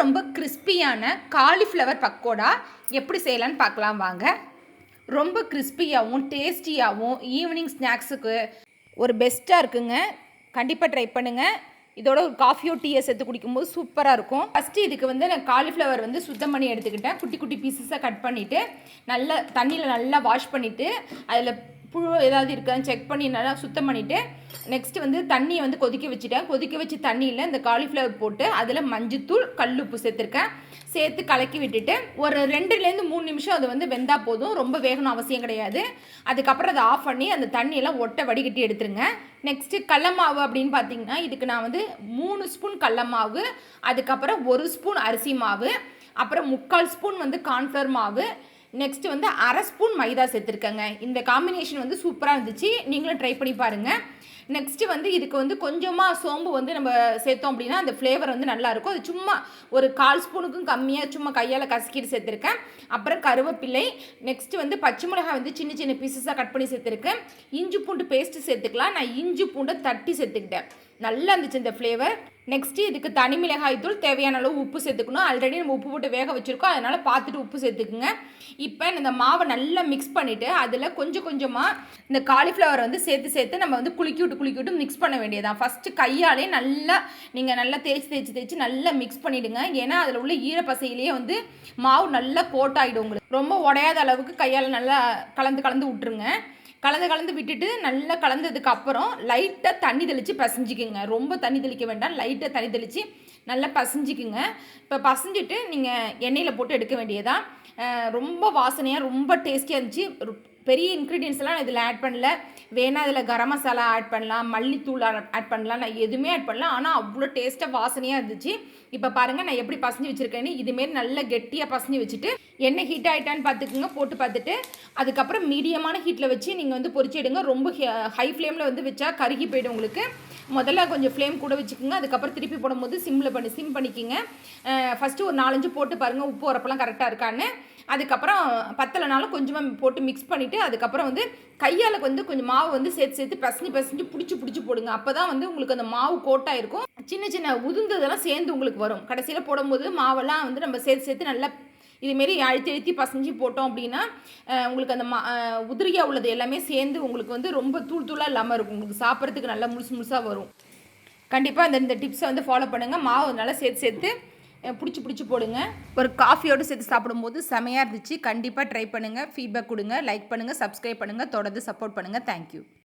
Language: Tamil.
ரொம்ப கிறிஸ்பியான காலிஃப்ளவர் பக்கோடா எப்படி செய்யலான்னு பார்க்கலாம் வாங்க. ரொம்ப கிறிஸ்பியாகவும் டேஸ்டியாகவும் ஈவினிங் ஸ்நாக்ஸுக்கு ஒரு பெஸ்ட்டாக இருக்குங்க. கண்டிப்பாக ட்ரை பண்ணுங்கள். இதோட ஒரு காஃபியோ டீயை சேர்த்து குடிக்கும்போது சூப்பராக இருக்கும். ஃபஸ்ட்டு இதுக்கு நான் காலிஃப்ளவர் சுத்தம் பண்ணி எடுத்துக்கிட்டேன். குட்டி குட்டி பீசஸாக கட் பண்ணிவிட்டு நல்லா தண்ணியில் நல்லா வாஷ் பண்ணிவிட்டு அதில் புழு ஏதாவது இருக்கான்னு செக் பண்ணி நல்லா சுத்தம் பண்ணிவிட்டு நெக்ஸ்ட்டு தண்ணியை கொதிக்க வச்சுட்டேன். கொதிக்க வச்சு தண்ணியில் இந்த காலிஃப்ளவர் போட்டு அதில் மஞ்சத்தூள் கல்லுப்பு சேர்த்துருக்கேன். சேர்த்து கலக்கி விட்டுட்டு ஒரு 2-3 நிமிஷம் அது வெந்தால் போதும். ரொம்ப வேகணும் அவசியம் கிடையாது. அதுக்கப்புறம் அதை ஆஃப் பண்ணி அந்த தண்ணியெல்லாம் ஒட்டை வடிகட்டி எடுத்துருங்க. நெக்ஸ்ட்டு கடல மாவு அப்படின்னு பார்த்தீங்கன்னா இதுக்கு நான் 3 ஸ்பூன் கடல மாவு, அதுக்கப்புறம் 1 ஸ்பூன் அரிசி மாவு, அப்புறம் 3/4 ஸ்பூன் கார்ன்ஃப்ளவர் மாவு, நெக்ஸ்ட்டு 1/2 ஸ்பூன் மைதா சேர்த்துருக்கேங்க. இந்த காம்பினேஷன் சூப்பராக இருந்துச்சு. நீங்களும் ட்ரை பண்ணி பாருங்கள். நெக்ஸ்ட்டு இதுக்கு கொஞ்சமாக சோம்பு நம்ம சேர்த்தோம் அப்படின்னா அந்த ஃப்ளேவர் நல்லாயிருக்கும். அது சும்மா ஒரு 1/4 ஸ்பூனுக்கும் கம்மியாக சும்மா கையால் கசக்கிட்டு சேர்த்துருக்கேன். அப்புறம் கருவேப்பிலை, நெக்ஸ்ட்டு பச்சை மிளகாய் சின்ன சின்ன பீசஸாக கட் பண்ணி சேர்த்துருக்கேன். இஞ்சி பூண்டு பேஸ்ட்டு சேர்த்துக்கலாம். நான் இஞ்சி பூண்டை தட்டி சேர்த்துக்கிட்டேன். நல்லா இருந்துச்சு இந்த ஃப்ளேவர். நெக்ஸ்ட்டு இதுக்கு தனி மிளகாய் தூள் தேவையான அளவு உப்பு சேர்த்துக்கணும். ஆல்ரெடி நம்ம உப்பு போட்டு வேக வச்சுருக்கோம், அதனால் பார்த்துட்டு உப்பு சேர்த்துக்குங்க. இப்போ இந்த மாவை நல்லா மிக்ஸ் பண்ணிவிட்டு அதில் கொஞ்சமாக இந்த காலிஃப்ளவர் சேர்த்து நம்ம குலுக்கி விட்டு மிக்ஸ் பண்ண வேண்டியதான். ஃபஸ்ட்டு கையாலே நீங்கள் நல்லா தேய்ச்சி நல்லா மிக்ஸ் பண்ணிவிடுங்க. ஏன்னா அதில் உள்ள ஈரப்பசையிலேயே மாவு நல்லா கோட் ஆகிடும். உங்களுக்கு ரொம்ப உடையாத அளவுக்கு கையால் நல்லா கலந்து விட்டுருங்க. கலந்து விட்டுட்டு நல்லா கலந்ததுக்கு அப்புறம் லைட்டாக தண்ணி தெளித்து பசைஞ்சிக்குங்க. ரொம்ப தண்ணி தெளிக்க வேண்டாம், லைட்டாக தண்ணி தெளித்து நல்லா பசைஞ்சிக்குங்க. இப்போ பசைஞ்சிட்டு நீங்கள் எண்ணெயில் போட்டு எடுக்க வேண்டியதான். ரொம்ப வாசனையாக ரொம்ப டேஸ்டியாக இருந்துச்சு. பெரிய இன்க்ரீடியன்ஸ்லாம் இதில் ஆட் பண்ணல. வேணால் இதில் கரம் மசாலா ஆட் பண்ணலாம், மல்லித்தூள் ஆட் பண்ணலாம், நான் எதுவுமே ஆட் பண்ணலாம். ஆனால் அவ்வளோ டேஸ்ட்டாக வாசனையாக இருந்துச்சு. இப்போ பாருங்கள் நான் எப்படி பசஞ்சு வச்சுருக்கேன்னு. இதுமாரி நல்லா கெட்டியாக பசஞ்சு வச்சுட்டு எண்ணெய் ஹீட் ஆகிட்டான்னு பார்த்துக்குங்க. போட்டு பார்த்துட்டு அதுக்கப்புறம் மீடியமான ஹீட்டில் வச்சு நீங்கள் பொரிச்சு எடுங்க. ரொம்ப ஹை ஃப்ளேமில் வச்சா கருகி போய்டும் உங்களுக்கு. முதல்ல கொஞ்சம் ஃப்ளேம் கூட வச்சுக்கோங்க. அதுக்கப்புறம் திருப்பி போடும்போது சிம் பண்ணிக்கிங்க. ஃபஸ்ட்டு ஒரு 4-5 போட்டு பாருங்கள் உப்பு உரப்பெல்லாம் கரெக்டாக இருக்கான்னு. அதுக்கப்புறம் பத்தலைனாலும் கொஞ்சமாக போட்டு மிக்ஸ் பண்ணிவிட்டு அதுக்கப்புறம் கையால் கொஞ்சம் மாவு சேர்த்து பசஞ்சு பிடிச்சி போடுங்க. அப்போ தான் உங்களுக்கு அந்த மாவு கோட்டாக இருக்கும். சின்ன உதிர்ந்ததெல்லாம் சேர்ந்து உங்களுக்கு வரும். கடைசியில் போடும்போது மாவெல்லாம் நம்ம சேர்த்து நல்லா இதுமாரி அழுத்தி பசஞ்சு போட்டோம் அப்படின்னா உங்களுக்கு அந்த உதிரியாக உள்ளது எல்லாமே சேர்ந்து உங்களுக்கு ரொம்ப தூளாக இல்லாமல் இருக்கும். உங்களுக்கு சாப்பிட்றதுக்கு நல்லா முழுசாக வரும். கண்டிப்பாக இந்த டிப்ஸை ஃபாலோ பண்ணுங்கள். மாவு நல்லா சேர்த்து பிடிச்சி போடுங்க. ஒரு காஃபியோடு சேர்த்து சாப்பிடும்போது செமையாக இருந்துச்சு. கண்டிப்பாக ட்ரை பண்ணுங்கள். ஃபீட்பேக் கொடுங்க, லைக் பண்ணுங்கள், சப்ஸ்கிரைப் பண்ணுங்கள், தொடர்ந்து சப்போர்ட் பண்ணுங்கள். தேங்க்யூ.